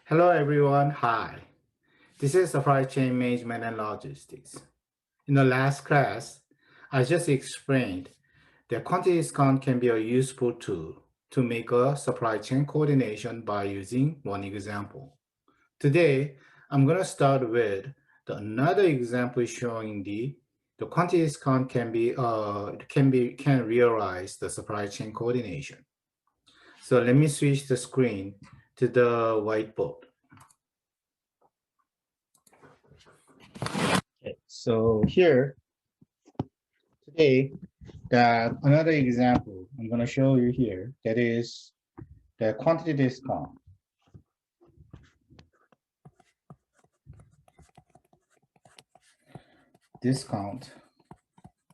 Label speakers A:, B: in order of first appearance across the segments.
A: Hello everyone, hi. This is Supply Chain Management and Logistics. In the last class, I just explained that quantity discount can be a useful tool to make a supply chain coordination by using one example. Today, I'm going to start with another example showing the quantity discount can realize the supply chain coordination. So let me switch the screen to the whiteboard. Okay, so here today, that another example I'm going to show you here, that is the quantity discount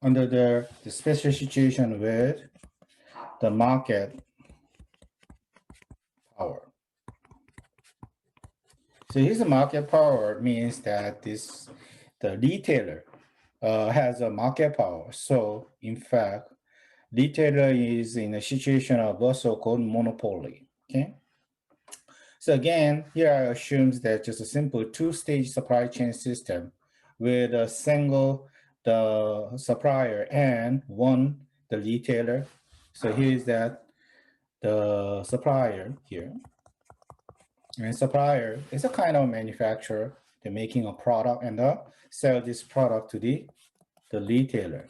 A: under the special situation with the market power. So here's the market power means that the retailer has a market power. So in fact, retailer is in a situation of a so-called monopoly. Okay. So again, here I assume that just a simple two-stage supply chain system with a single the supplier and one the retailer. So here's that the supplier here. And supplier is a kind of manufacturer. They're making a product and sell this product to the retailer.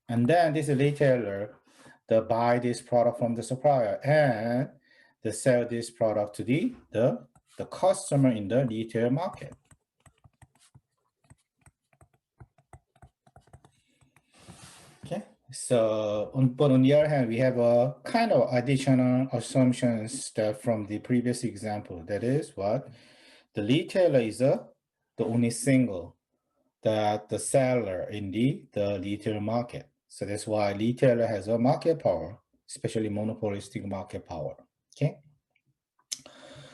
A: And then this retailer, they buy this product from the supplier and they sell this product to the customer in the retail market. Okay, so but on the other hand, we have a kind of additional assumptions that from the previous example. That is what the retailer is the only single that the seller in the retail market. So that's why retailer has a market power, especially monopolistic market power. Okay.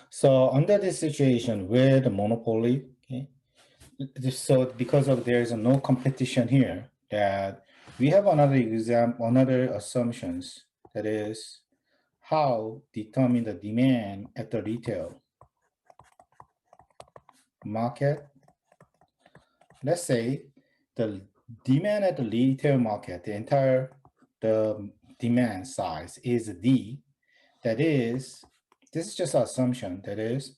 A: So under this situation where the monopoly, okay, so because of there is no competition here, that we have another example, another assumptions, that is how determine the demand at the retail market. Let's say the demand at the retail market, the entire the demand size is D. That is, this is just an assumption. That is,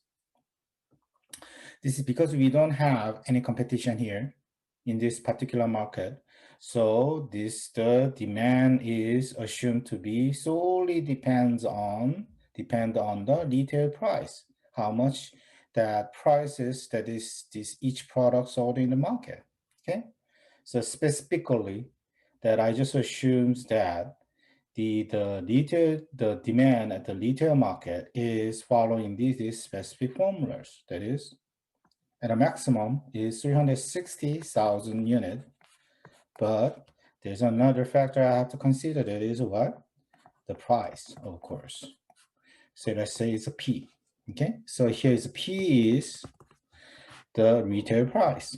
A: this is because we don't have any competition here in this particular market. So the demand is assumed to be solely depend on the retail price, how much that prices that is this each product sold in the market. Okay, so specifically that I just assumes that the demand at the retail market is following these specific formulas. That is, at a maximum is 360,000 units, but there's another factor I have to consider. That is what? The price, of course. So let's say it's a P. Okay, so here is P is the retail price.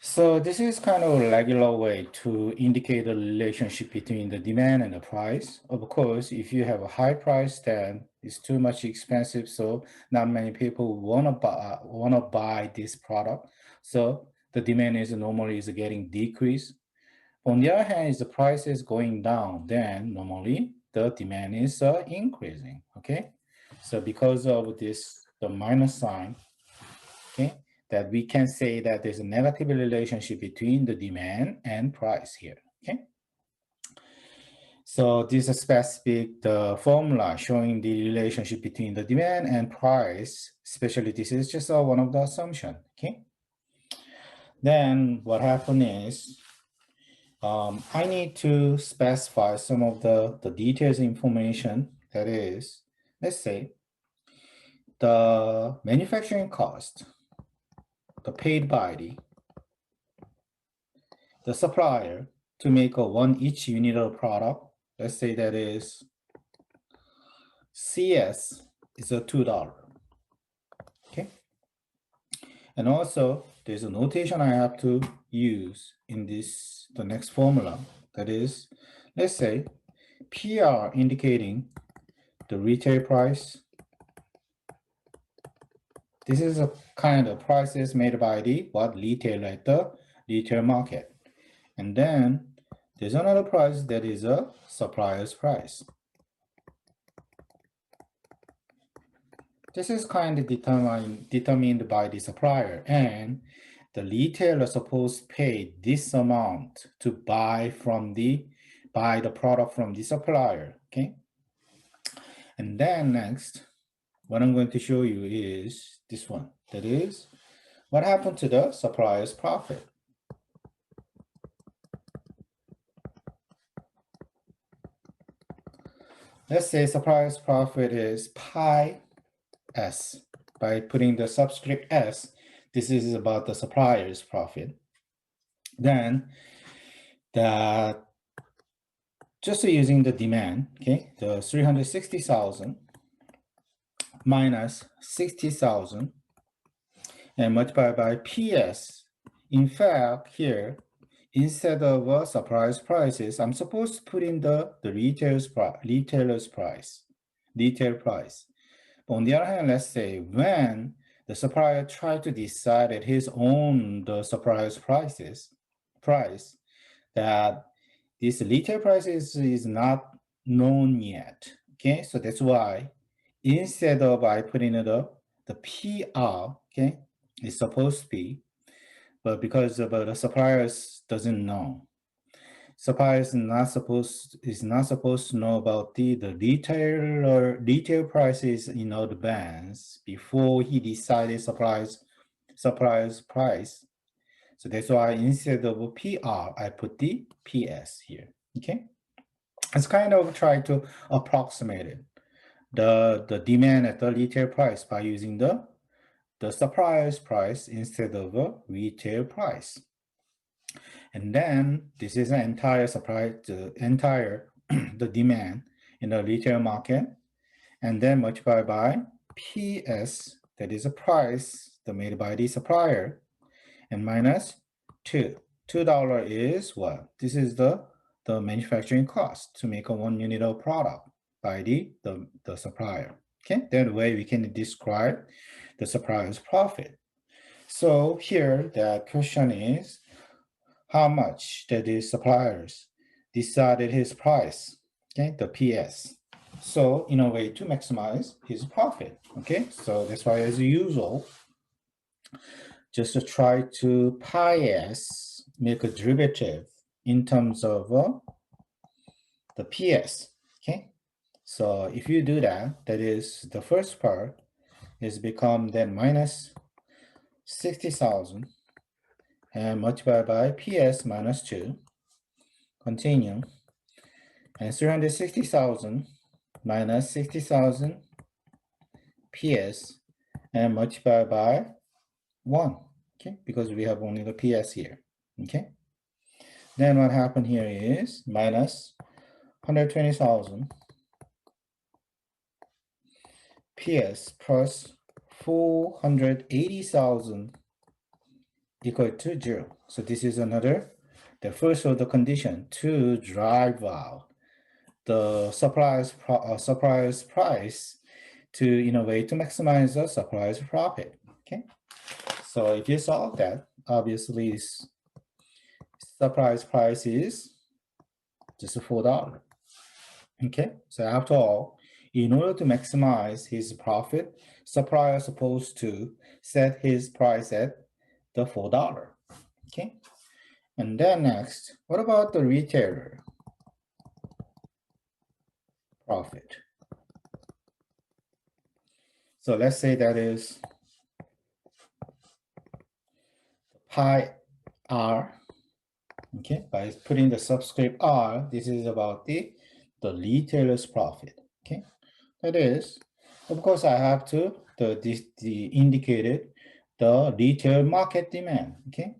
A: So this is kind of a regular way to indicate the relationship between the demand and the price. Of course, if you have a high price, then it's too much expensive, so not many people wanna buy this product. So the demand is normally getting decreased. On the other hand, if the price is going down, then normally the demand is increasing. Okay, so because of this, the minus sign, okay, that we can say that there's a negative relationship between the demand and price here. Okay, so this is specific the formula showing the relationship between the demand and price. Especially this is just one of the assumption. Okay, then what happened is I need to specify some of the details information. That is, let's say the manufacturing cost, the paid by the supplier to make each unit of product. Let's say that is CS is a $2. Okay. And also there's a notation I have to use in the next formula. That is, let's say PR indicating the retail price. This is a kind of prices made by the retailer at the retail market. And then there's another price that is a supplier's price. This is kind of determined by the supplier, and the retailer is supposed to pay this amount to buy the product from the supplier. Okay. And then next, what I'm going to show you is this one. That is, what happened to the supplier's profit? Let's say supplier's profit is pi s. By putting the subscript s, this is about the supplier's profit. Then just using the demand, okay, the 360,000 minus 60,000 and multiplied by PS. In fact, here, instead of supplier's prices, I'm supposed to put in the retailer's price. On the other hand, let's say when the supplier tried to decide at his own the supplier's price, that this retail price is not known yet. Okay, so that's why instead of I putting the PR, okay, it's supposed to be, but because the suppliers doesn't know. Suppliers is not supposed to know about the retail prices in advance before he decided supplier's price. So that's why instead of PR, I put the PS here. Okay, it's kind of try to approximate it, the demand at the retail price by using the supplier's price instead of a retail price. And then this is an entire supply, the demand in the retail market, and then multiplied by PS, that is a price that made by the supplier, and minus 2. $2 is what? This is the manufacturing cost to make a 1 unit of product by the supplier. Okay, that way we can describe the supplier's profit. So here the question is, how much that the suppliers decided his price, okay, the PS. So in a way to maximize his profit, okay? So that's why as usual, just to try to pi s, make a derivative in terms of the PS, okay? So if you do that, that is the first part is become then minus 60,000 and multiplied by PS minus 2, continue, and 360,000 minus 60,000 PS and multiplied by 1, okay, because we have only the PS here, okay. Then what happened here is minus 120,000 PS plus 480,000 equal to 0. So this is the first order condition to drive out the supplier's price to, in a way, to maximize the supplier's profit. Okay, so if you solve that, obviously supplier's price is just $4. Okay, so after all, in order to maximize his profit, supplier is supposed to set his price at the $4. Okay, and then next, what about the retailer profit? So let's say that is pi r. Okay, by putting the subscript r, this is about the retailer's profit. Okay, that is, of course, I have to indicated the retail market demand. Okay,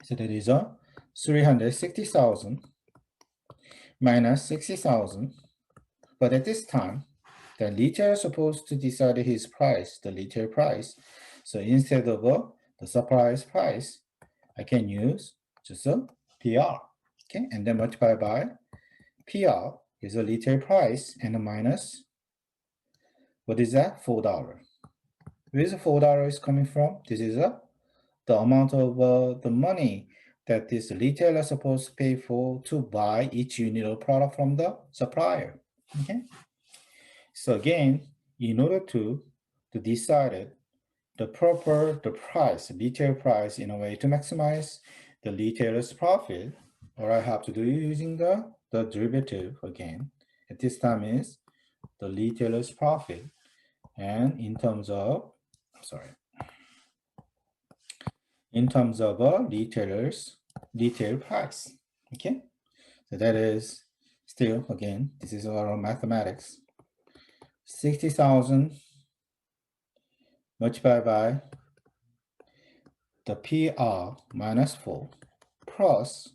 A: so that is a 360,000 minus 60,000. But at this time, the retailer is supposed to decide his price, the retail price. So instead of the supplier's price, I can use just a PR. Okay, and then multiply by PR is a retail price and a minus, what is that? $4. Where is the $4 is coming from? This is the amount of the money that this retailer is supposed to pay for to buy each unit of product from the supplier. Okay. So again, in order to decide the price, retail price, in a way to maximize the retailer's profit, what I have to do using the derivative again. At this time is the retailer's profit, and in terms of a retailer's retail price. Okay, so that is still, again, this is our mathematics. 60,000 multiplied by the PR minus 4 plus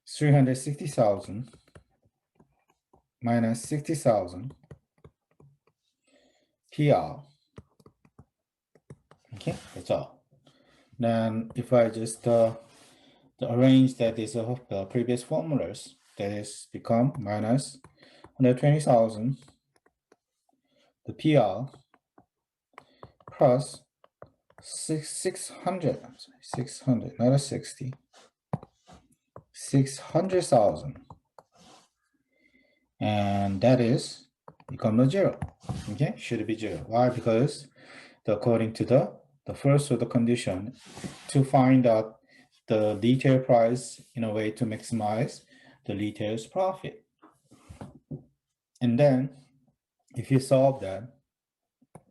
A: 360,000 minus 60,000 PR. Okay, that's all. Then if I just arrange that is the previous formulas, that is become minus 120,000 the PR plus 600, I'm sorry, 600, not a 60, 600,000, and that is become a 0. Okay, should be 0. Why? Because according to the first of the condition, to find out the retail price in a way to maximize the retailer's profit. And then if you solve that,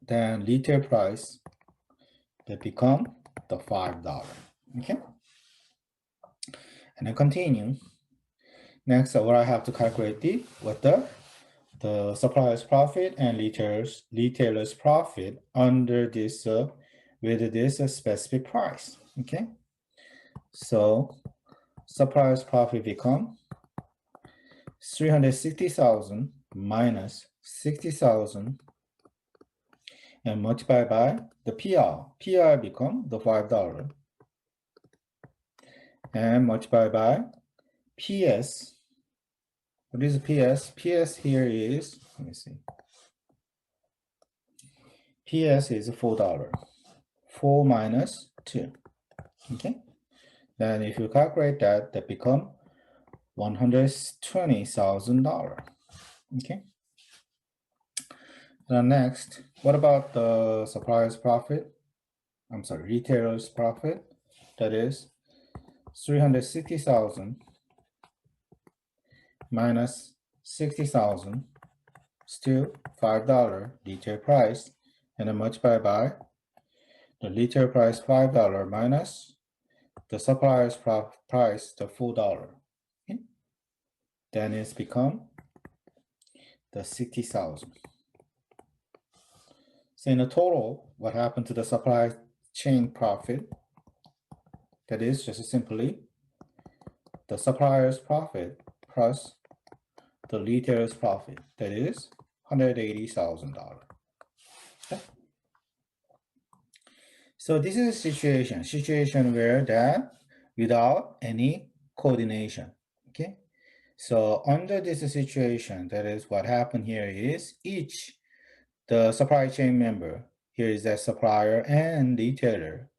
A: then retail price that become the $5. Okay, and then continue. Next, what I have to calculate what the supplier's profit and retailer's profit under this with this specific price. Okay, so supplier's profit become 360,000 minus 60,000 and multiplied by the PR. PR become the $5 and multiplied by PS. What is PS? PS here is, let me see. PS is $4. 4 minus 2. Okay. Then if you calculate that, that become $120,000. Okay. Then next, what about the supplier's profit? I'm sorry, retailer's profit. That is 360,000 minus 60,000, still $5 retail price, and then multiplied by the retail price $5 minus the supplier's price, the $4. Okay? Then it's become the 60,000. So in the total, what happened to the supply chain profit? That is just simply the supplier's profit plus the retailer's profit. That is $180,000. Okay. So this is a situation where that without any coordination. Okay. So under this situation, that is what happened here is the supply chain member, here is that supplier and retailer,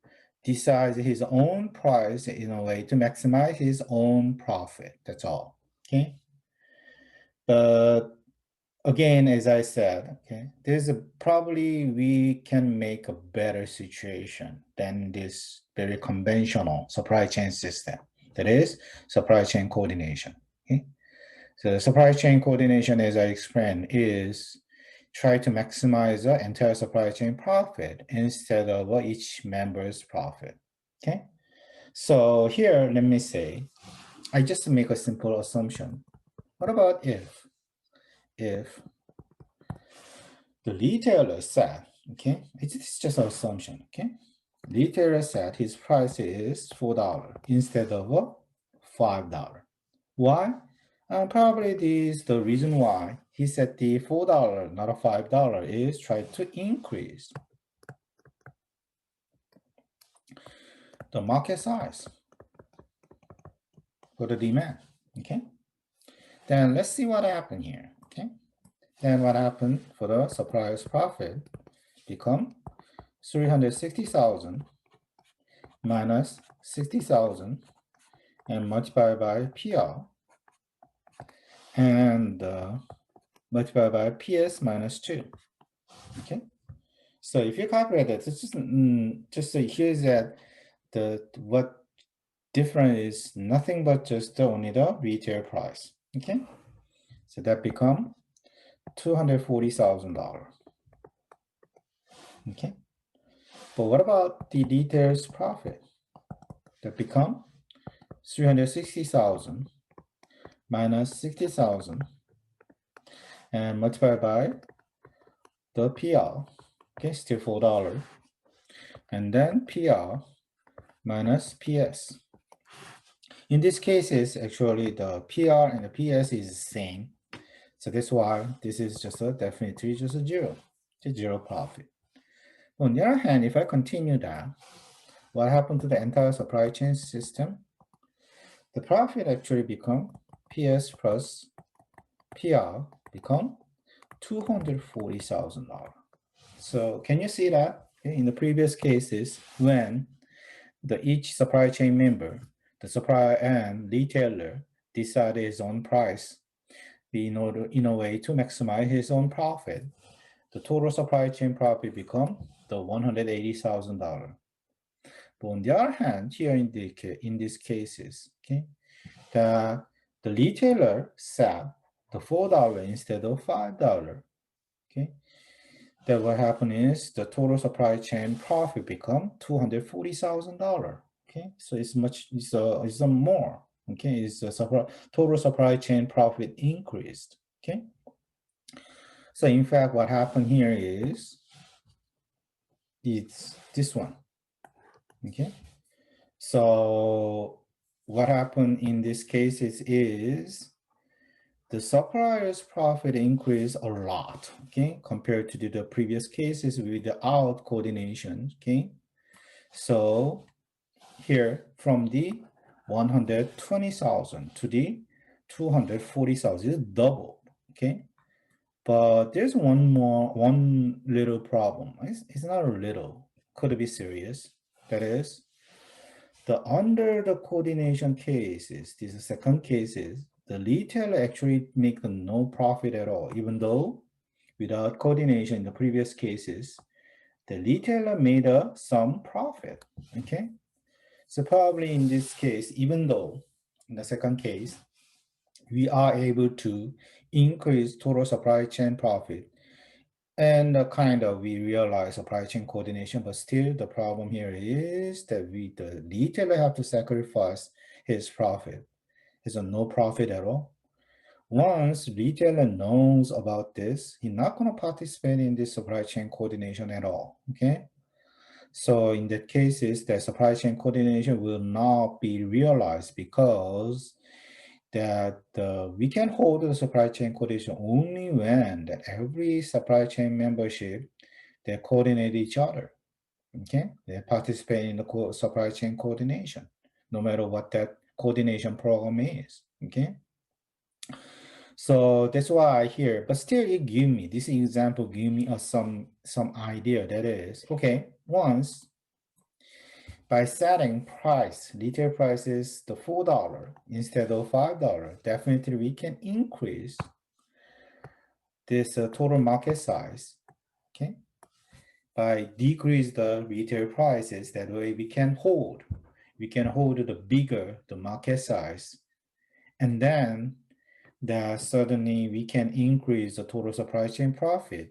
A: decides his own price in a way to maximize his own profit. That's all. Okay. But again, as I said, okay, probably we can make a better situation than this very conventional supply chain system. That is supply chain coordination. Okay. So the supply chain coordination, as I explained, is try to maximize the entire supply chain profit instead of each member's profit. Okay. So here, let me say, I just make a simple assumption. What about if the retailer said, okay, it's just an assumption, okay? Retailer said his price is $4 instead of $5. Why? Probably the reason why he said the $4, not a $5, is try to increase the market size for the demand, okay? Then let's see what happened here. Okay. Then what happened for the supplier's profit become 360,000 minus 60,000 and multiplied by PR and multiplied by PS minus 2. Okay. So if you calculate that, it's just so here's that what different is nothing but just only the retail price. Okay. So that become $240,000. Okay. But what about the retailer's profit? That become 360,000 minus 60,000 and multiplied by the PR. Okay, still $4. And then PR minus PS. In this case, is actually the PR and the PS is the same. So that's why this is just definitely just a zero, just zero profit. On the other hand, if I continue that, what happened to the entire supply chain system? The profit actually become PS plus PR become $240,000. So can you see that? In the previous cases, when each supply chain member, the supplier and retailer, decided his own price in a way to maximize his own profit, the total supply chain profit become the $180,000. But on the other hand, here in these cases, okay, the retailer set the $4 instead of $5. Okay, then what happened is the total supply chain profit become $240,000. Okay, so it's more. Okay, it's the total supply chain profit increased. Okay, so in fact, what happened here is it's this one. Okay, so what happened in this case is the supplier's profit increased a lot, okay, compared to the previous cases without coordination, okay. So here from the 120,000 to the 240,000 is doubled, okay. But there's one little problem. It's not a little, could be serious. That is, under the coordination cases, these second cases, the retailer actually make no profit at all, even though without coordination in the previous cases, the retailer made some profit, okay? So probably in this case, even though in the second case, we are able to increase total supply chain profit and we realize supply chain coordination, but still the problem here is that the retailer have to sacrifice his profit. There's no profit at all. Once retailer knows about this, he's not going to participate in this supply chain coordination at all, okay? So in that cases, the supply chain coordination will not be realized because that we can hold the supply chain coordination only when that every supply chain membership, they coordinate each other, okay? They participate in the supply chain coordination, no matter what that coordination program is, okay? So that's why here, but still this example give me some idea that is, okay, once by setting retail prices the $4 instead of $5, definitely we can increase this total market size, okay? By decrease the retail prices, that way we can hold the bigger the market size, and then suddenly we can increase the total supply chain profit.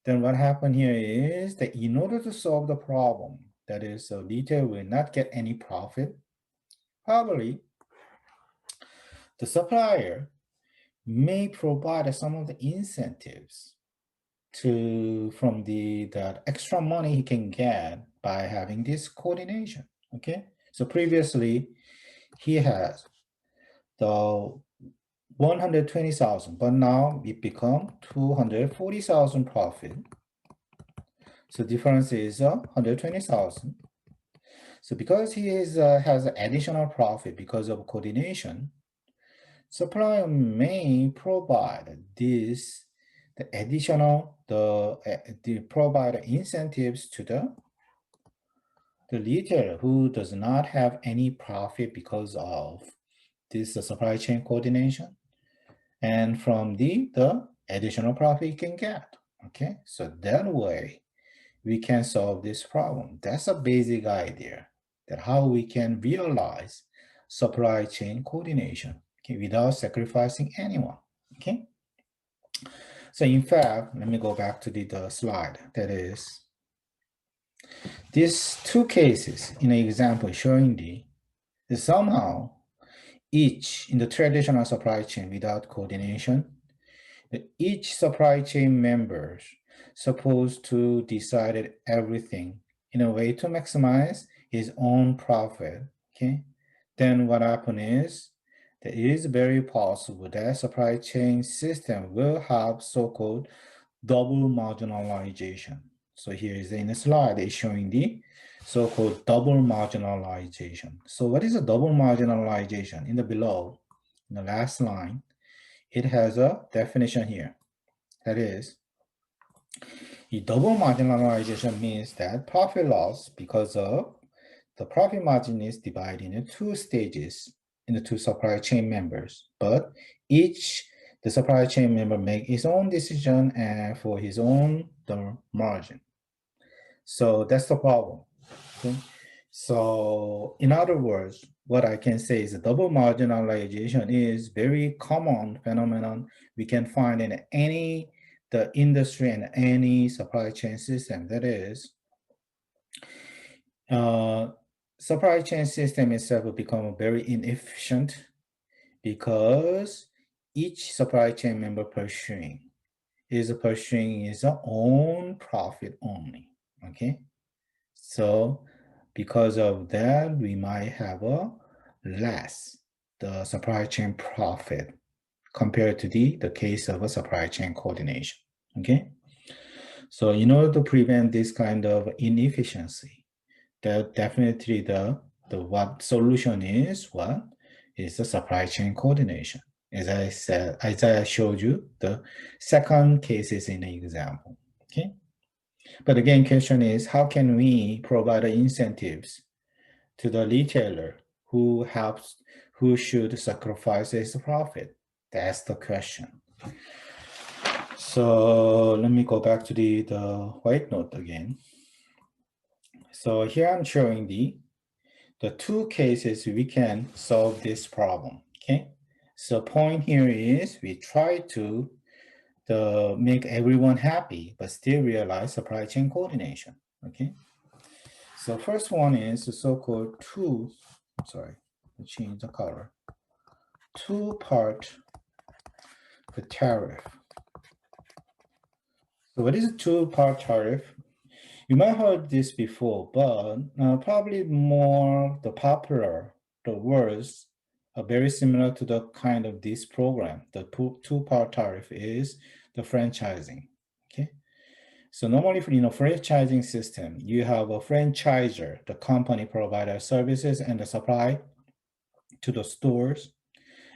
A: Then what happened here is that in order to solve the problem, that is, retail will not get any profit, probably the supplier may provide some of the incentives from that extra money he can get by having this coordination, okay? So previously he has the 120,000, but now it become 240,000 profit. So difference is 120,000. So because he has additional profit because of coordination, supplier may provide this, the additional, the provide incentives to the retailer who does not have any profit because of this supply chain coordination, and from the additional profit you can get. Okay, so that way we can solve this problem. That's a basic idea, that how we can realize supply chain coordination, okay, without sacrificing anyone. Okay, so in fact, let me go back to the slide. That is, these two cases in an example showing the somehow each in the traditional supply chain without coordination, each supply chain members supposed to decide everything in a way to maximize his own profit. Okay, then what happens is that it is very possible that supply chain system will have so-called double marginalization. So here is in the slide, it's showing the so-called double marginalization. So what is a double marginalization? In the below, in the last line, it has a definition here. That is, a double marginalization means that profit loss because of the profit margin is divided into two stages in the two supply chain members, but each the supply chain member make his own decision and for his own the margin. So that's the problem. Okay? So in other words, what I can say is a double marginalization is very common phenomenon we can find in any the industry and any supply chain system. That is, supply chain system itself will become very inefficient because each supply chain member pursuing his own profit only. Okay, so because of that, we might have a less the supply chain profit compared to the case of a supply chain coordination. Okay, so in order to prevent this kind of inefficiency, definitely the what solution is what is the supply chain coordination. As I said, as I showed you, the second case is in the example. Okay, but again, question is how can we provide incentives to the retailer who should sacrifice his profit? That's the question. So let me go back to the white note again. So here I'm showing the two cases we can solve this problem. Okay, so point here is we try to make everyone happy, but still realize supply chain coordination. Okay, so first one is the so-called change the color. Two-part tariff. So what is a two-part tariff? You might have heard this before, but probably more the popular, the words are very similar to the kind of this program. The two-part tariff is the franchising. Okay, so normally in a franchising system, you have a franchisor, the company provider services and the supply to the stores.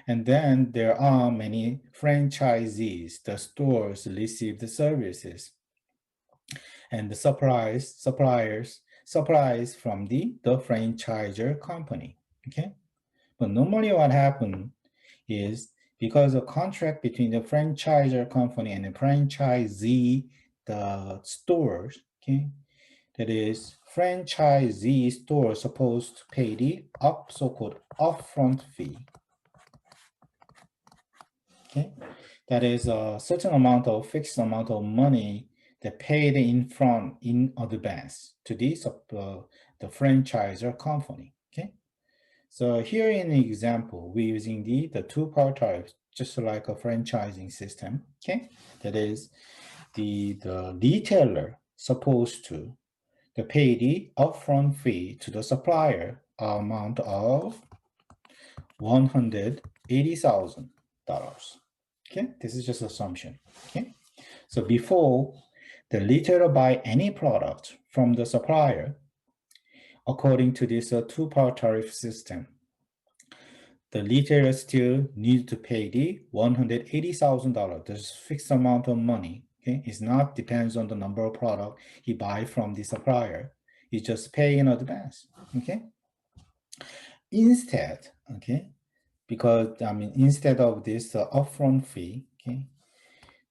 A: And then there are many franchisees, the stores receive the services. And the suppliers from the franchisor company. Okay, but normally what happens is because the contract between the franchisor company and the franchisee, the stores, okay, that is franchisee store supposed to pay the so-called upfront fee. Okay, that is a certain amount of fixed amount of money that paid in advance to this the franchisor company. Okay, so here in the example, we're using the two-part tariff, just like a franchising system. Okay, that is the retailer supposed to pay the upfront fee to the supplier amount of $180,000. Okay, this is just assumption. Okay, so before the retailer buy any product from the supplier, according to this two-part tariff system, the retailer still needs to pay the $180,000. There's fixed amount of money. Okay, it's not depends on the number of product he buy from the supplier. He just pay in advance. Okay. Instead, okay, because instead of this upfront fee, okay,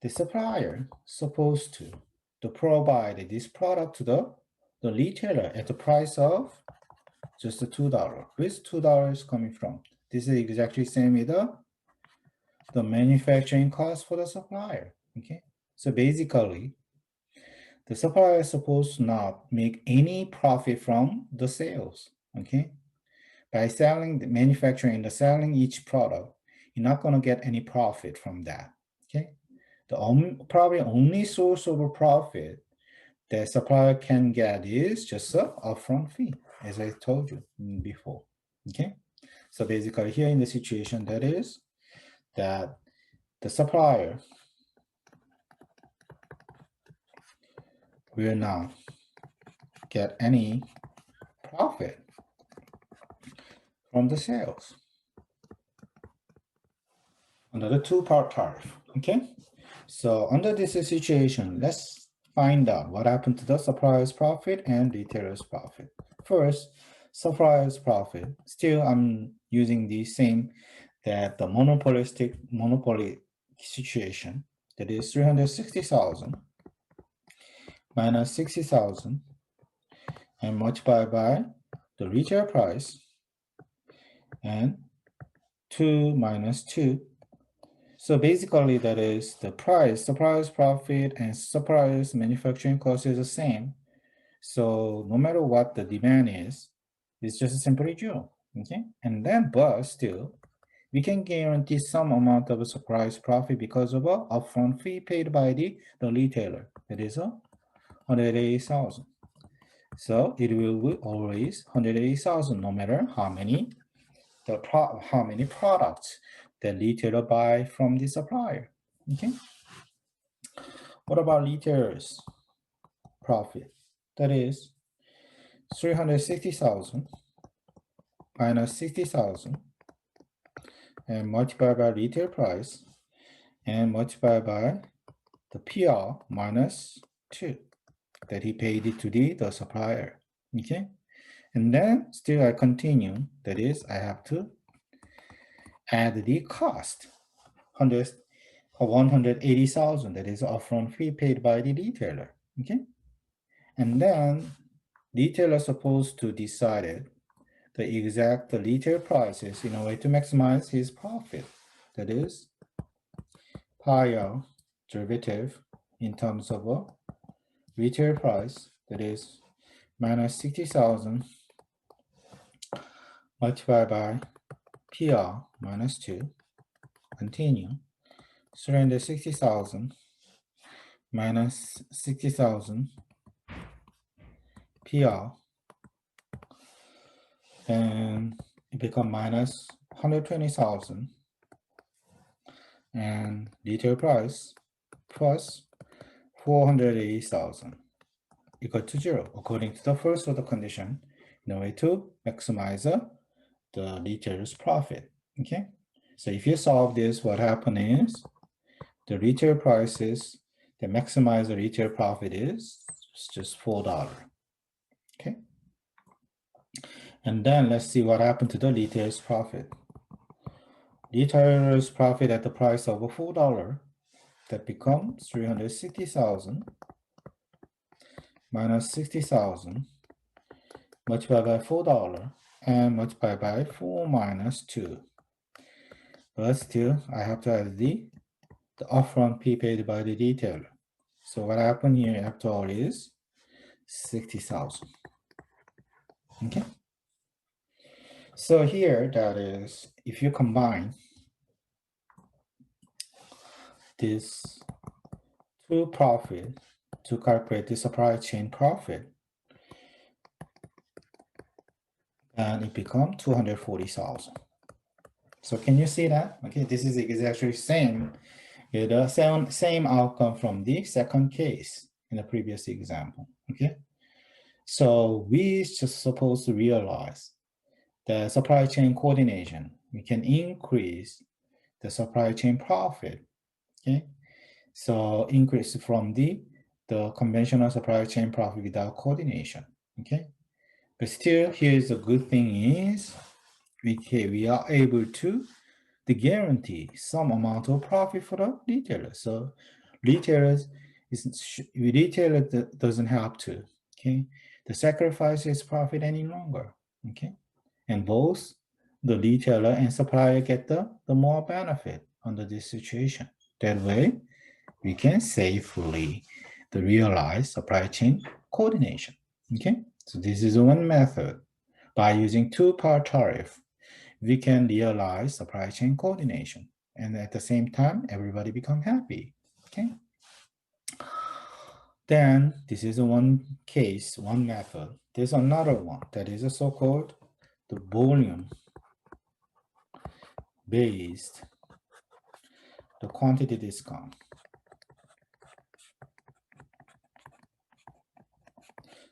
A: the supplier supposed to provide this product to the retailer at the price of just the $2. Where's $2 coming from? This is exactly same with the manufacturing cost for the supplier. Okay, so basically, the supplier is supposed to not make any profit from the sales. Okay, by selling the manufacturing, the selling each product, you're not going to get any profit from that. Okay, the probably only source of a profit that supplier can get is just a upfront fee, as I told you before. Okay, so basically here in the situation that is that the supplier will not get any profit from the sales under the two-part tariff. Okay, so under this situation, let's find out what happened to the supplier's profit and retailer's profit. First, supplier's profit. Still, I'm using the same that the monopoly situation, that is 360,000 minus 60,000 and multiplied by the retail price and 2 minus 2. So basically that is the price, supplier's profit and supplier's manufacturing cost is the same. So no matter what the demand is, it's just simply 0. Okay, and then but still we can guarantee some amount of a supplier's profit because of a upfront fee paid by the retailer. That is 180,000. So it will be always 180,000 no matter how many products the retailer buy from the supplier. Okay. What about retailer's profit? That is 360,000 minus 60,000 and multiplied by retail price and multiplied by the PR minus 2 that he paid it to the supplier. Okay, and then still I continue, that is I have to add the cost 180,000, that is upfront fee paid by the retailer. Okay, and then retailer supposed to decide the exact retail prices in a way to maximize his profit. That is prior derivative in terms of a retail price, that is minus 60,000 multiplied by PR minus 2. Continue. 360,000 minus 60,000 PR, and it becomes minus 120,000 and retail price plus 480,000 equal to 0 according to the first order condition in a way to maximize the retailer's profit. Okay, so if you solve this, what happens is the retail prices that maximize the retail profit is just $4. Okay, and then let's see what happened to the retailer's profit. Retailer's profit at the price of $4, that becomes 360,000 minus 60,000 multiplied by $4 and multiplied by 4 minus 2. But still, I have to add the upfront fee paid by the retailer. So what happened here after all is 60,000. Okay. So here, that is, if you combine this two profit to calculate the supply chain profit, and it becomes 240,000. So can you see that? Okay, this is exactly same outcome from the second case in the previous example. Okay, so we just supposed to realize the supply chain coordination we can increase the supply chain profit. Okay, so increase from the conventional supply chain profit without coordination. Okay, but still, here's the good thing is we are able to guarantee some amount of profit for the retailer. So retailers retailer doesn't have to, okay, the sacrifice his profit any longer. Okay, and both the retailer and supplier get the more benefit under this situation. That way, we can safely realize supply chain coordination. Okay, so this is one method. By using two-part tariff, we can realize supply chain coordination, and at the same time, everybody become happy. Okay. Then this is one case, one method. There's another one that is a so-called the volume based the quantity discount.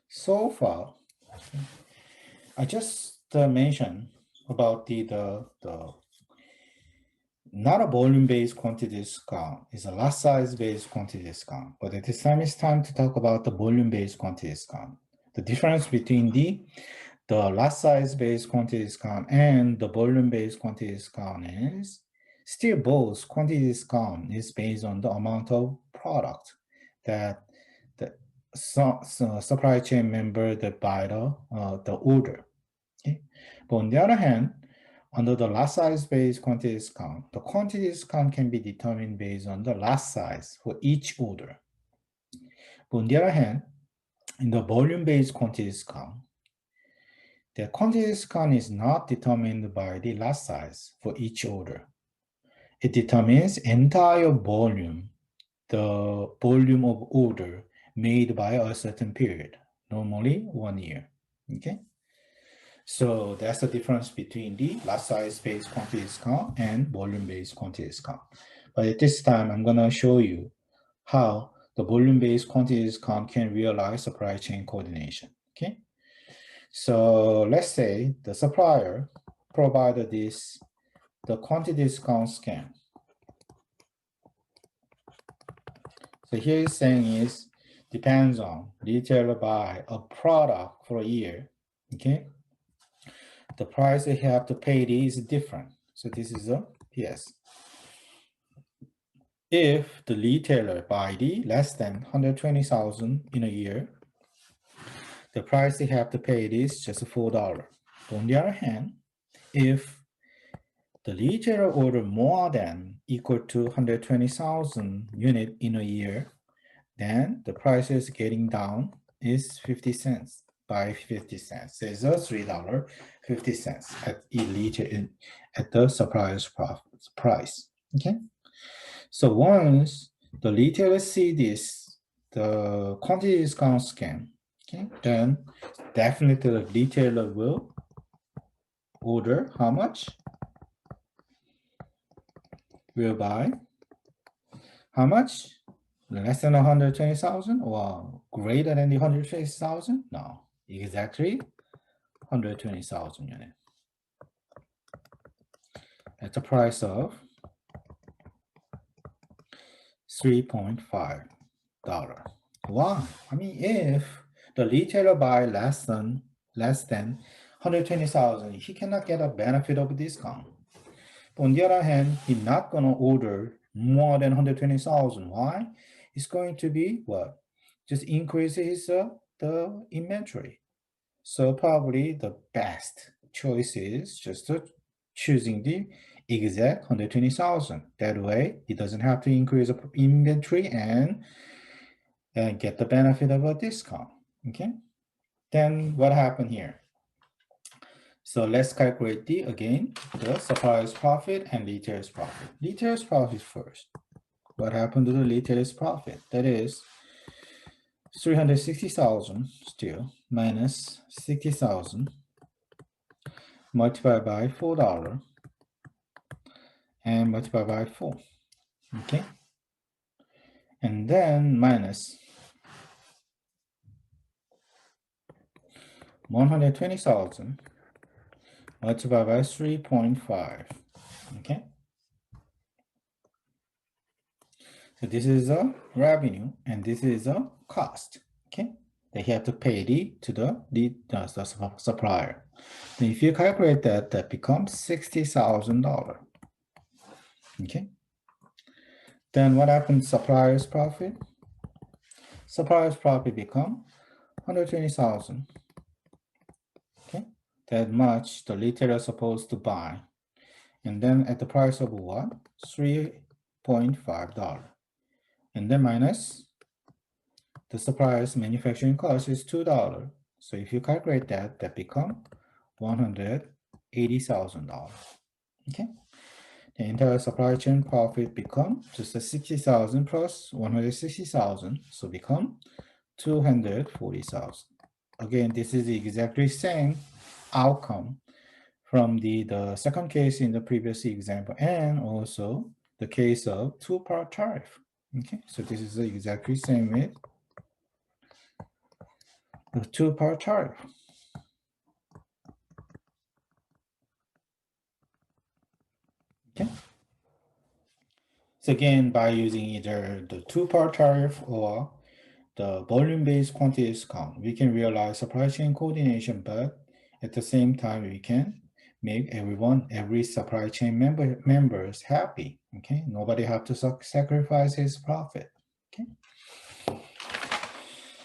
A: So far, I just mentioned about the not a volume-based quantity discount, it's a lot size-based quantity discount. But at this time, it's time to talk about the volume-based quantity discount. The difference between the lot size-based quantity discount and the volume-based quantity discount is still both quantity discount is based on the amount of product that the supply chain member that buy the order. Okay? But on the other hand, under the lot size-based quantity discount, the quantity discount can be determined based on the lot size for each order. But on the other hand, in the volume-based quantity discount, the quantity discount is not determined by the lot size for each order. It determines entire volume, the volume of order made by a certain period, normally 1 year. Okay? So that's the difference between the lot size-based quantity discount and volume-based quantity discount. But at this time, I'm going to show you how the volume-based quantity discount can realize supply chain coordination. Okay. So let's say the supplier provided the quantity discount scheme. So here is saying is depends on retailer buy a product for a year. Okay. The price they have to pay is different. So this is a PS. If the retailer buy the less than 120,000 in a year, the price they have to pay is just $4. On the other hand, if the retailer order more than equal to 120,000 unit in a year, then the price is getting down is 50 cents by 50 cents. So it's a $3.50 at the supplier's price. Okay. So once the retailer see this, the quantity discount scheme, okay, then definitely the retailer will order how much? Will buy how much? Less than 120,000 or greater than the 120,000? No, exactly 120,000 units. At the price of $3.5. Why? I mean, if the retailer buy less than 120,000, he cannot get a benefit of a discount. On the other hand, he's not going to order more than 120,000. Why? It's going to be what? Just increase his the inventory. So probably the best choice is just choosing the exact 120,000. That way, he doesn't have to increase the inventory and get the benefit of a discount. Okay. Then what happened here? So let's calculate the supplier's profit and retailer's profit. Retailer's profit first. What happened to the retailer's profit? That is 360,000 still minus 60,000 multiplied by $4 and multiplied by 4. Okay. And then minus 120,000 multiplied by 3.5. Okay. So this is a revenue and this is a cost. Okay. That you have to pay the supplier. Then if you calculate that, that becomes $60,000. Okay. Then what happens to supplier's profit? Supplier's profit become 120,000. Okay. That much the retailer is supposed to buy. And then at the price of what? $3.5. And then minus the supplier's manufacturing cost is $2. So if you calculate that, that become $180,000. Okay. The entire supply chain profit become just a 60,000 plus 160,000, so become 240,000. Again, this is the exactly same outcome from the second case in the previous example, and also the case of two-part tariff. Okay, so this is exactly same with the two-part tariff. Okay. So again, by using either the two-part tariff or the volume-based quantity discount, we can realize supply chain coordination, but at the same time, we can make every supply chain members happy. Okay, nobody have to sacrifice his profit. Okay.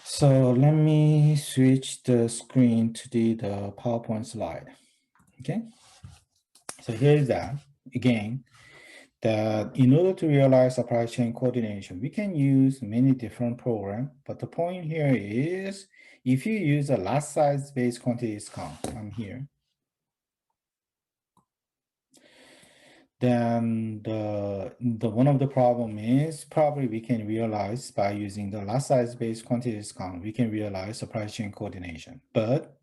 A: So let me switch the screen to the PowerPoint slide. Okay. So here's that again. That in order to realize supply chain coordination, we can use many different programs. But the point here is, if you use a lot size based quantity discount, I'm here, then the one of the problem is probably we can realize by using the lot size based quantity discount, we can realize supply chain coordination. But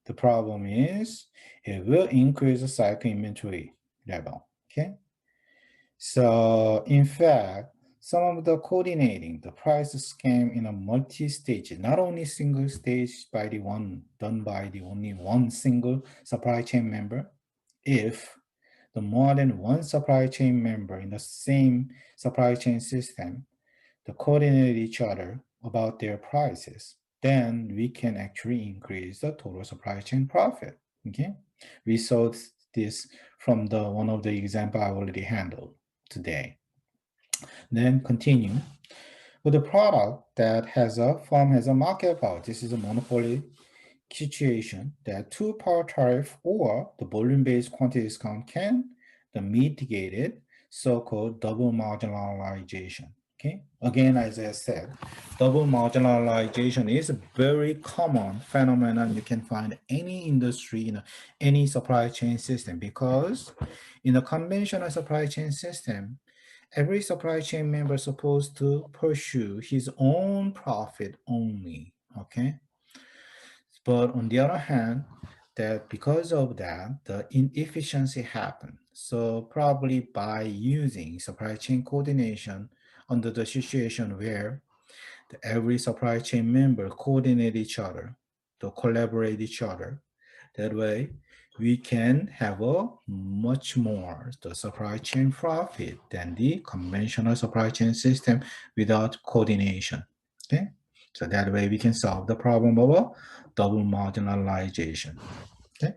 A: the problem is it will increase the cycle inventory level. Okay. So in fact, some of the coordinating the price scheme in a multi-stage, not only single stage by the one done by the only one single supply chain member, if the more than one supply chain member in the same supply chain system, to coordinate each other about their prices, then we can actually increase the total supply chain profit. Okay, we saw this from the one of the example I already handled today. Then continue with a product that has a firm has a market power. This is a monopoly situation that two-part tariff or the volume-based quantity discount can the mitigated so-called double marginalization. Okay, again, as I said, double marginalization is a very common phenomenon you can find any industry in any supply chain system, because in a conventional supply chain system, every supply chain member is supposed to pursue his own profit only. Okay, but on the other hand, that because of that, the inefficiency happened. So probably by using supply chain coordination under the situation where every supply chain member coordinate each other, to collaborate each other, that way we can have a much more the supply chain profit than the conventional supply chain system without coordination. Okay, so that way we can solve the problem of a double marginalization. Okay,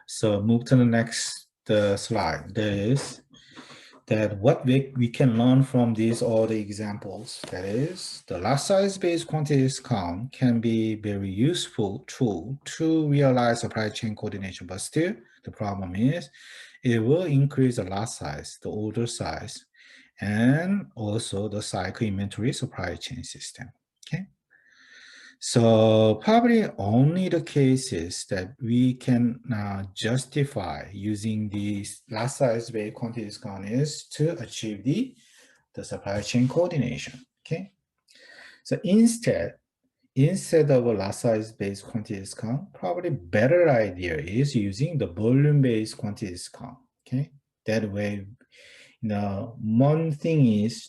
A: so move to the next slide. There is that what we can learn from these all the examples, that is the lot size based quantity discount can be very useful tool to realize supply chain coordination, but still the problem is it will increase the lot size, the order size, and also the cycle inventory supply chain system. Okay, so probably only the cases that we can justify using the lot size based quantity discount is to achieve the supply chain coordination. Okay, so instead of a lot size based quantity discount, probably better idea is using the volume based quantity discount. Okay, that way. Now, one good thing is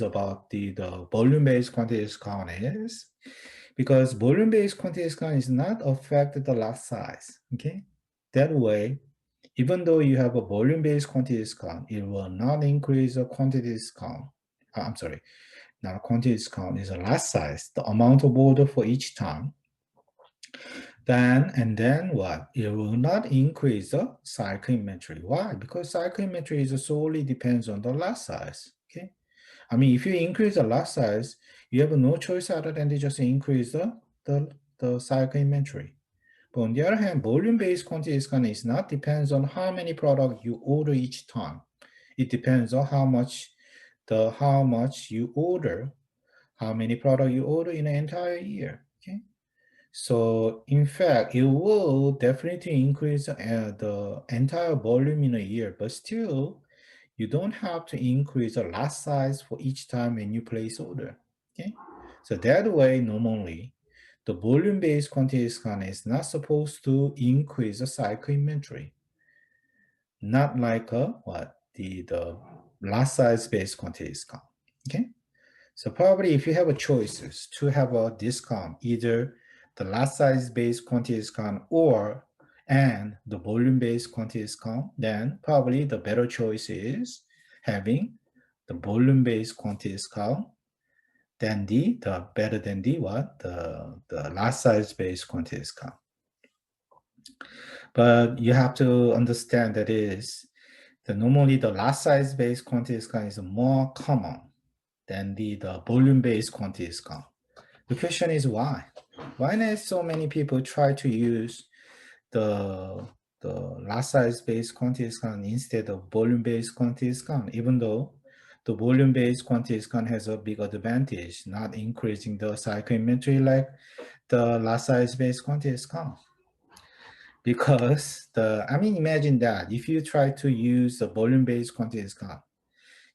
A: about the volume-based quantity discount is because volume-based quantity discount is not affect the lot size. Okay, that way, even though you have a volume-based quantity discount, it will not increase the quantity discount. I'm sorry, not a quantity discount, is a lot size, the amount of order for each time. Then what? It will not increase the cycle inventory. Why? Because cycle inventory is solely depends on the lot size. Okay. I mean, if you increase the lot size, you have no choice other than to just increase the cycle inventory. But on the other hand, volume-based quantity discount is not depends on how many products you order each time. It depends on how much you order, how many products you order in an entire year. Okay. So in fact, it will definitely increase the entire volume in a year, but still, you don't have to increase the lot size for each time when you place order. Okay, so that way, normally, the volume-based quantity discount is not supposed to increase the cycle inventory, not like the lot size-based quantity discount. Okay. So probably if you have a choices to have a discount, either the lot size based quantity discount and the volume based quantity discount, then probably the better choice is having the volume based quantity discount than the better than the lot size based quantity discount. But you have to understand that normally the lot size based quantity discount is more common than the volume-based quantity discount. The question is why? Why not so many people try to use the lot size-based quantity discount instead of volume-based quantity discount, even though the volume-based quantity discount has a big advantage, not increasing the cycle inventory like the lot size-based quantity discount. Because imagine that if you try to use the volume-based quantity discount,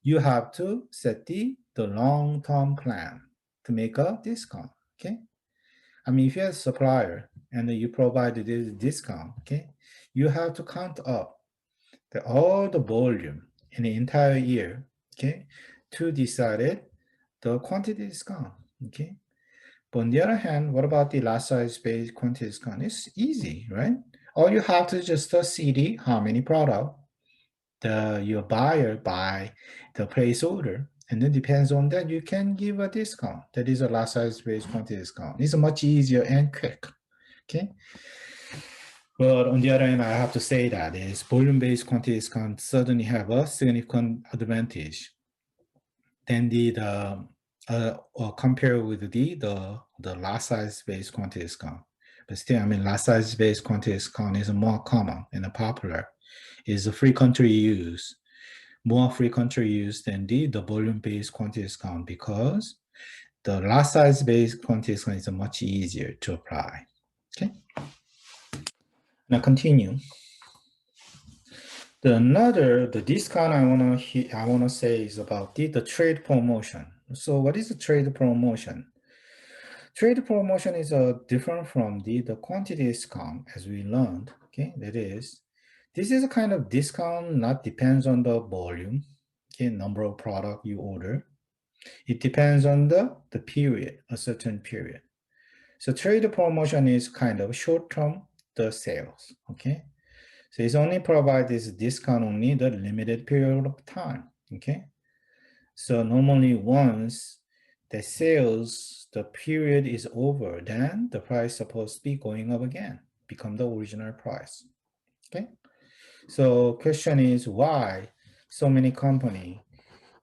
A: you have to set the long-term plan to make a discount. Okay. I mean, if you're a supplier and you provide this discount, okay, you have to count up all the volume in the entire year, okay, to decide the quantity discount. Okay. But on the other hand, what about the lot size based quantity discount? It's easy, right? All you have to just see how many product your buyer buy the place order, and then depends on that you can give a discount. That is a lot size based quantity discount. It's much easier and quick. Okay. But on the other hand, I have to say that is volume based quantity discount certainly have a significant advantage than compared with the lot size based quantity discount. But still, I mean, lot size based quantity discount is more common and popular. Is a frequently used, more frequently used than the volume-based quantity discount because the lot size-based quantity discount is much easier to apply. Okay. Now continue. The discount I wanna say is about the trade promotion. So what is the trade promotion? Trade promotion is different from the quantity discount as we learned. Okay, that is, this is a kind of discount not depends on the volume, okay, number of product you order. It depends on the period, a certain period. So trade promotion is kind of short-term the sales, okay? So it's only provide this discount only the limited period of time, okay? So normally once the sales, the period is over, then the price supposed to be going up again, become the original price, okay? So question is why so many company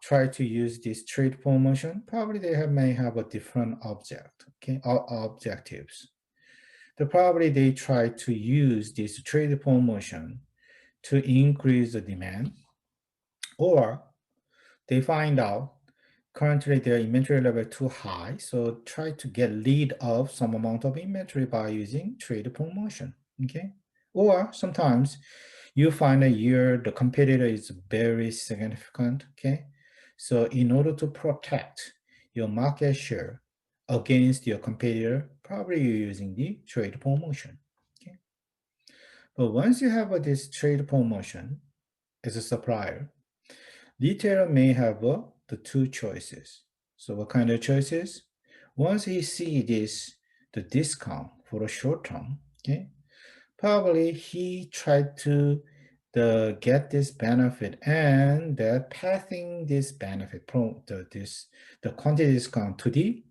A: try to use this trade promotion? Probably they may have a different object, okay, objectives. They try to use this trade promotion to increase the demand, or they find out currently their inventory level too high, so try to get rid of some amount of inventory by using trade promotion, okay? Or sometimes you find the competitor is very significant, okay? So in order to protect your market share against your competitor, probably you're using the trade promotion, okay? But once you have this trade promotion as a supplier, retailer may have the two choices. So what kind of choices? Once he see this the discount for a short term, okay? Probably he tried to get this benefit and passing this benefit the quantity discount to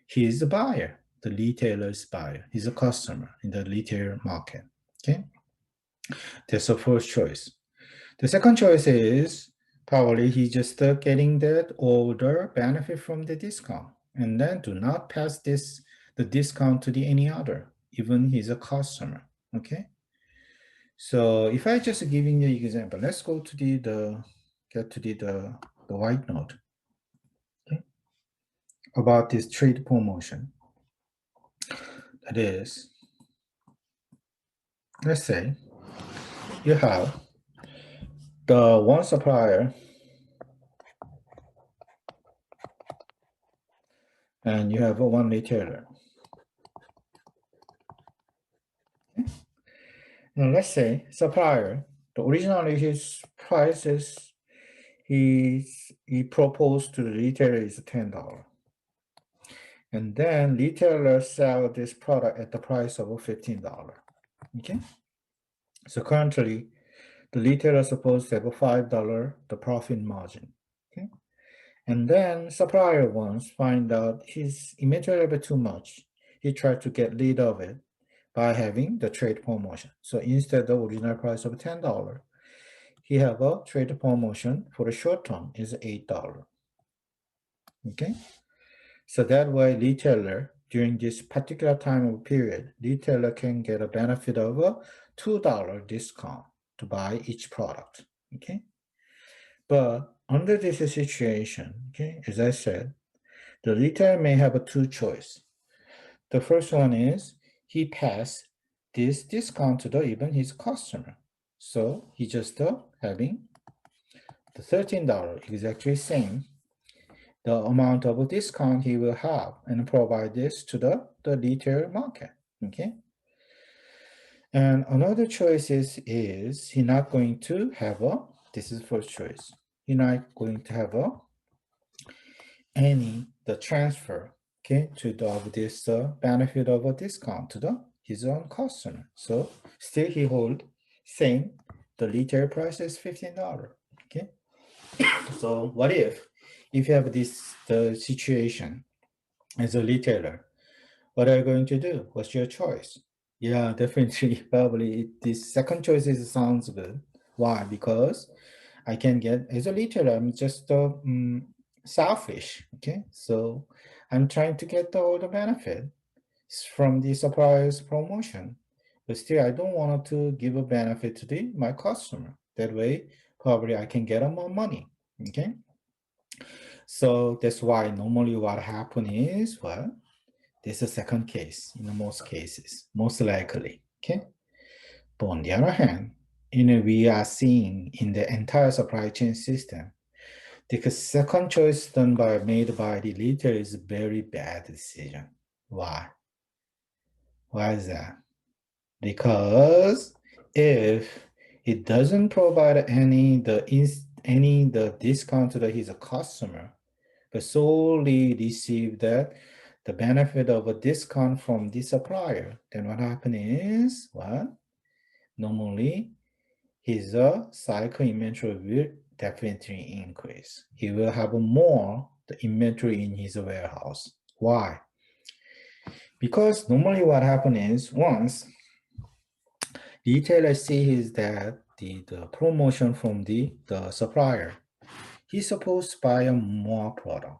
A: his buyer, the retailer's buyer, he's a customer in the retail market. Okay, that's the first choice. The second choice is probably he just getting that order benefit from the discount, and then do not pass the discount to any other, even he's a customer. Okay. So if I just giving you example, let's go to get to the white note, okay, about this trade promotion. That is, let's say you have the one supplier and you have one retailer. Okay? Now let's say supplier, the originally his price is he proposed to the retailer is $10. And then retailer sell this product at the price of $15. Okay. So currently the retailer is supposed to have a $5 the profit margin. Okay. And then supplier once find out his inventory level too much. He tried to get rid of it by having the trade promotion. So instead of the original price of $10, he have a trade promotion for the short term is $8. Okay. So that way retailer during this particular time of period, retailer can get a benefit of a $2 discount to buy each product. Okay. But under this situation, okay, as I said, the retailer may have a two choice. The first one is he pass this discount to even his customer. So he just having the $13 exactly same the amount of discount he will have and provide this to the retail market. Okay. And another choice is he not going to have this is first choice. He not going to have the transfer, okay, to this benefit of a discount to his own customer. So still he hold same, the retail price is $15. Okay. So what if you have the situation as a retailer, what are you going to do? What's your choice? Yeah, definitely. Probably this second choice sounds good. Why? Because I can get, as a retailer, I'm just selfish. Okay. So I'm trying to get all the benefit from the supplier's promotion. But still, I don't want to give a benefit to my customer. That way, probably I can get more money. Okay. So that's why normally what happens is, well, this is a second case in most cases, most likely, okay? But on the other hand, we are seeing in the entire supply chain system, the second choice made by the retailer is a very bad decision. Why? Why is that? Because if it doesn't provide any the discount to his customer, but solely receive the benefit of a discount from the supplier, then what happens is, well, normally his cycle inventory will definitely increase. He will have more the inventory in his warehouse. Why? Because normally what happens is once retailer sees that the promotion from the supplier, he's supposed to buy a more product.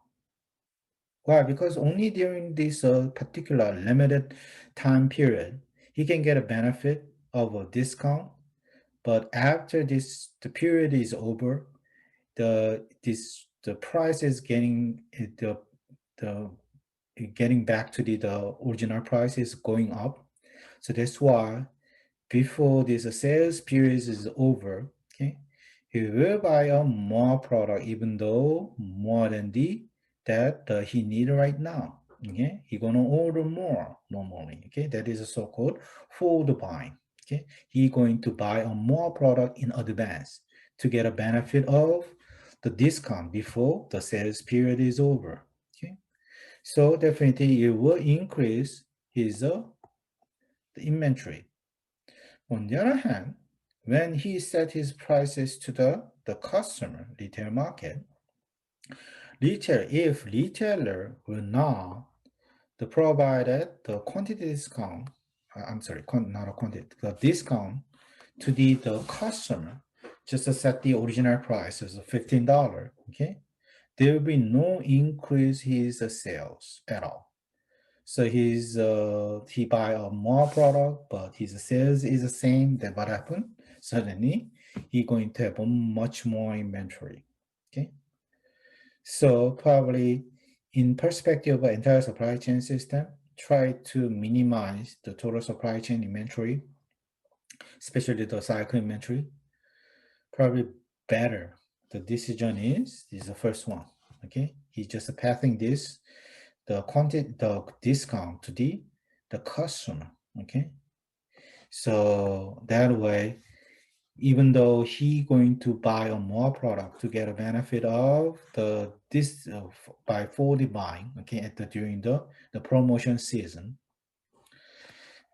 A: Why? Because only during this particular limited time period, he can get a benefit of a discount. But after the period is over, the price is the getting back to the original price is going up. So that's why before this sales period is over, okay, he will buy a more product even though more than that he need right now. Okay, he gonna order more normally. Okay, that is a so-called forward buying. Okay, he going to buy a more product in advance to get a benefit of the discount before the sales period is over. Okay, so definitely it will increase his the inventory. On the other hand, when he set his prices to the customer, retail market, if retailer will not the provided the quantity discount, not a quantity, the discount to the customer, just to set the original price as $15, okay? There will be no increase his sales at all. So he buy a more product, but his sales is the same. Then what happened? Suddenly, he going to have a much more inventory. Okay. So probably in perspective of entire supply chain system, try to minimize the total supply chain inventory, especially the cycle inventory. Probably better. The decision is the first one. Okay. He's just passing this the discount to the customer. Okay, so that way, even though he going to buy a more product to get a benefit of this by 40 buying, okay, during the promotion season,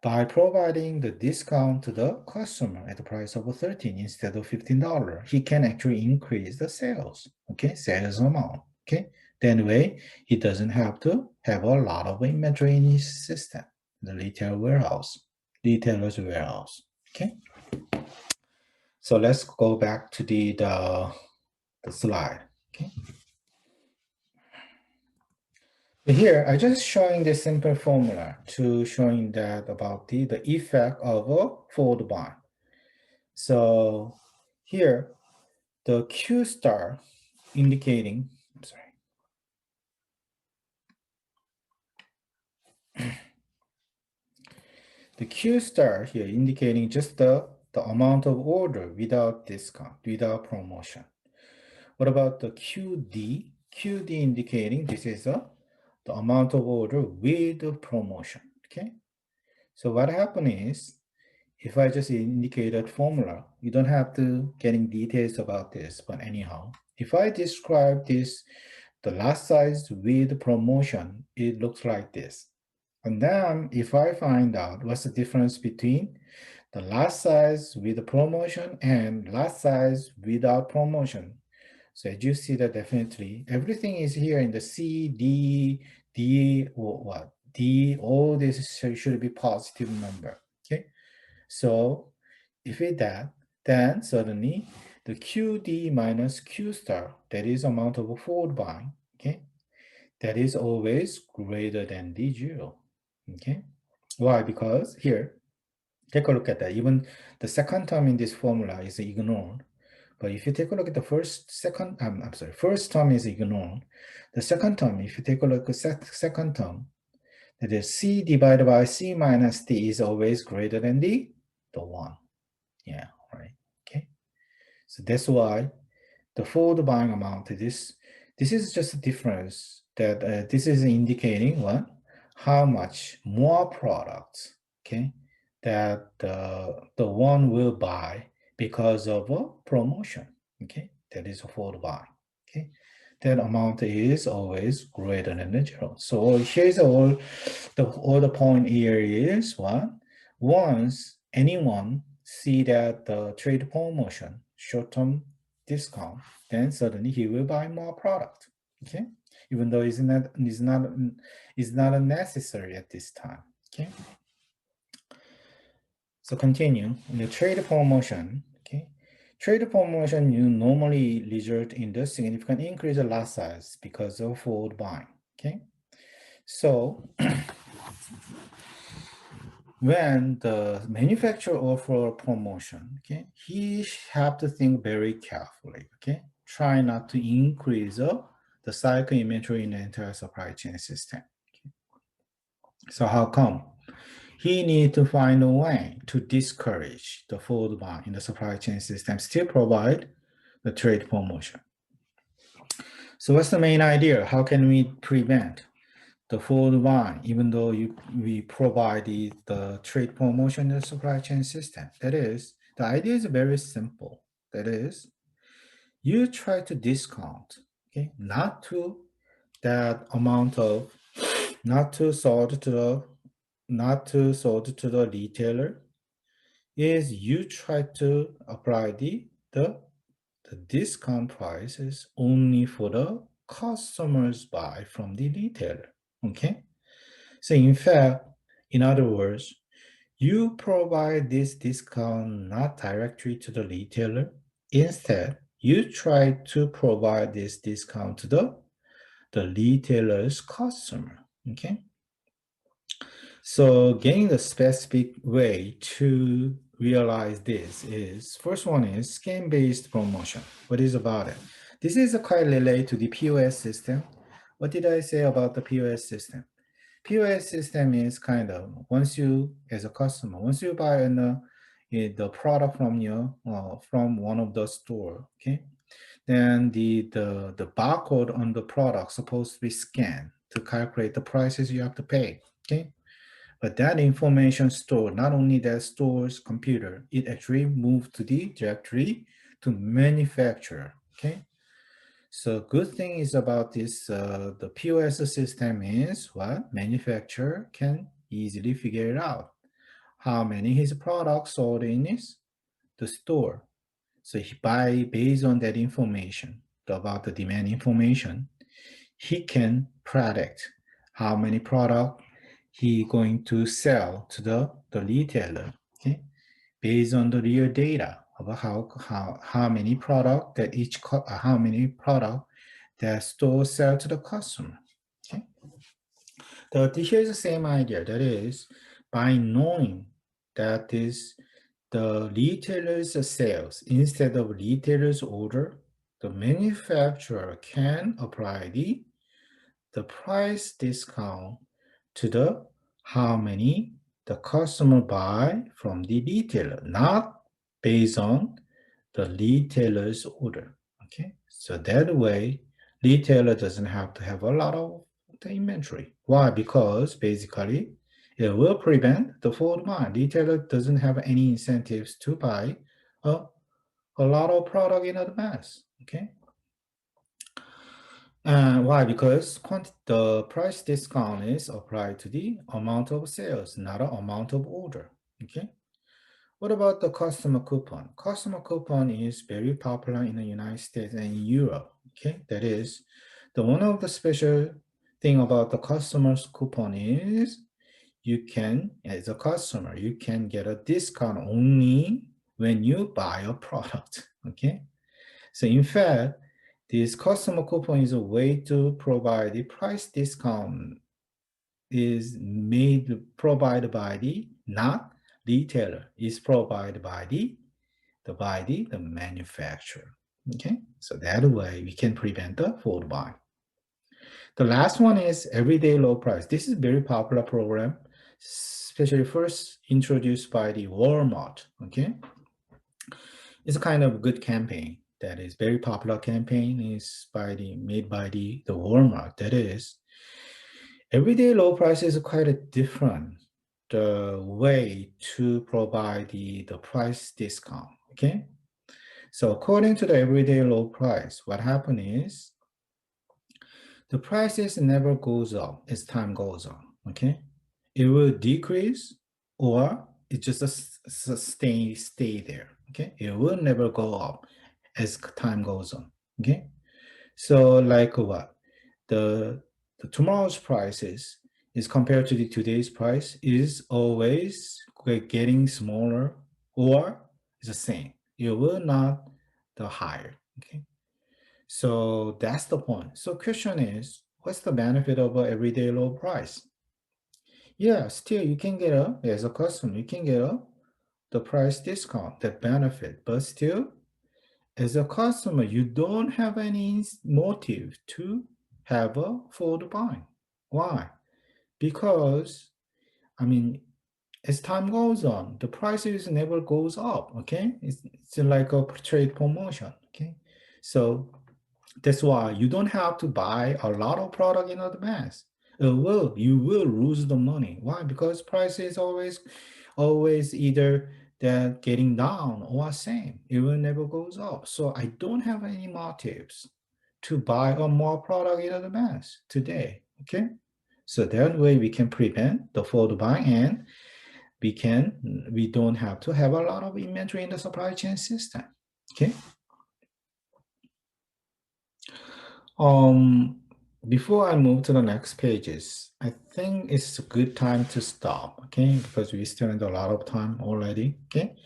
A: by providing the discount to the customer at the price of 13 instead of $15, he can actually increase the sales, okay, sales amount, okay. That way, he doesn't have to have a lot of inventory in his system, the retailer's warehouse, okay. So let's go back to the slide, okay. Here, I just showing the simple formula to showing that about the effect of a forward buying. So here, the Q star indicating, I'm sorry. The Q star here indicating just the amount of order without discount, without promotion. What about the QD? QD indicating this is the amount of order with the promotion, okay? So what happened is, if I just indicate that formula, you don't have to getting details about this, but anyhow, if I describe this, the lot size with promotion, it looks like this. And then if I find out what's the difference between the lot size with the promotion and lot size without promotion. So as you see that definitely everything is here in the C, D, or what? D, all this should be positive number, okay? So if it that, then suddenly the QD minus Q star, that is amount of forward buying, okay? That is always greater than D0, okay? Why? Because here, take a look at that. Even the second term in this formula is ignored. But if you take a look at the first term is ignored. The second term, if you take a look at the second term, that is C divided by C minus D is always greater than the 1. Yeah, right. Okay. So that's why the forward buying amount, this is just a difference that this is indicating what? How much more products, okay, that the one will buy because of a promotion, okay, that is a forward buy, okay. That amount is always greater than the 0. So here's all the point here is what? Once anyone see that the trade promotion, short-term discount, then suddenly he will buy more product. Okay, even though it's not necessary at this time. Okay. So continue in the trade promotion. Okay, trade promotion you normally result in the significant increase of lot size because of forward buying. Okay, so when the manufacturer offer a promotion, okay, he have to think very carefully, okay? Try not to increase the cycle inventory in the entire supply chain system. Okay? So how come? He need to find a way to discourage the forward buy in the supply chain system, still provide the trade promotion. So what's the main idea? How can we prevent the forward buying, even though we provide the trade promotion in the supply chain system? That is, the idea is very simple. That is, you try to discount, okay, not to that amount of, not to sort to not to sold to the retailer is you try to apply the discount prices only for the customers buy from the retailer. Okay. So in fact, in other words, you provide this discount not directly to the retailer. Instead, you try to provide this discount to the retailer's customer. Okay. So getting the specific way to realize this is first one is scheme-based promotion. What is about it? This is quite related to the POS system. What did I say about the POS system? POS system is kind of once you as a customer, once you buy the product from your from one of the store, okay, then the barcode on the product supposed to be scanned to calculate the prices you have to pay. Okay. But that information stored, not only that store's computer, it actually moved to the directory to manufacturer. Okay. So good thing is about this, the POS system is what manufacturer can easily figure it out. How many his products sold in the store. So he buy based on that information about the demand information, he can predict how many product he going to sell to the retailer, okay, based on the real data about how many product that how many product that store sell to the customer. Okay, here's the same idea. That is, by knowing that is the retailer's sales instead of retailer's order, the manufacturer can apply the price discount to the how many the customer buy from the retailer, not based on the retailer's order. Okay, so that way retailer doesn't have to have a lot of the inventory. Why? Because basically it will prevent the forward buy. Retailer doesn't have any incentives to buy a, a lot of product in advance. Okay. Why? Because the price discount is applied to the amount of sales, not an amount of order. Okay. What about the customer coupon? Customer coupon is very popular in the United States and in Europe. Okay, that is the one of the special thing about the customer's coupon is you can, as a customer, you can get a discount only when you buy a product. Okay, so in fact, this customer coupon is a way to provide the price discount is made provided by the not retailer, is provided by the manufacturer. Okay, so that way we can prevent the forward buy. The last one is everyday low price. This is a very popular program, especially first introduced by the Walmart. Okay, it's a kind of good campaign that is very popular campaign is made by the Walmart. That is everyday low price is quite a different the way to provide the price discount. Okay, so according to the everyday low price, what happened is the prices never goes up as time goes on. Okay, it will decrease or it just stay there. Okay, it will never go up as time goes on. Okay, so like what the tomorrow's prices is compared to the today's price is always getting smaller or the same. It will not the higher. Okay, so that's the point. So question is, what's the benefit of a everyday low price? Yeah, still you can get as a customer, you can get the price discount, that benefit, but still as a customer, you don't have any motive to have a forward buy. Why? Because, I mean, as time goes on, the prices never goes up, okay? It's like a trade promotion, okay? So that's why you don't have to buy a lot of product in advance. You will lose the money. Why? Because price is always either that getting down or same. It will never goes up. So I don't have any motives to buy a more product in advance today. Okay. So that way we can prevent the forward buying, and we don't have to have a lot of inventory in the supply chain system. Okay. Before I move to the next pages, I think it's a good time to stop, okay? Because we spent a lot of time already, okay?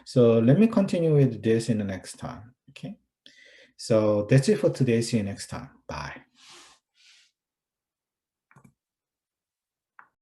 A: So let me continue with this in the next time, okay? So that's it for today. See you next time. Bye.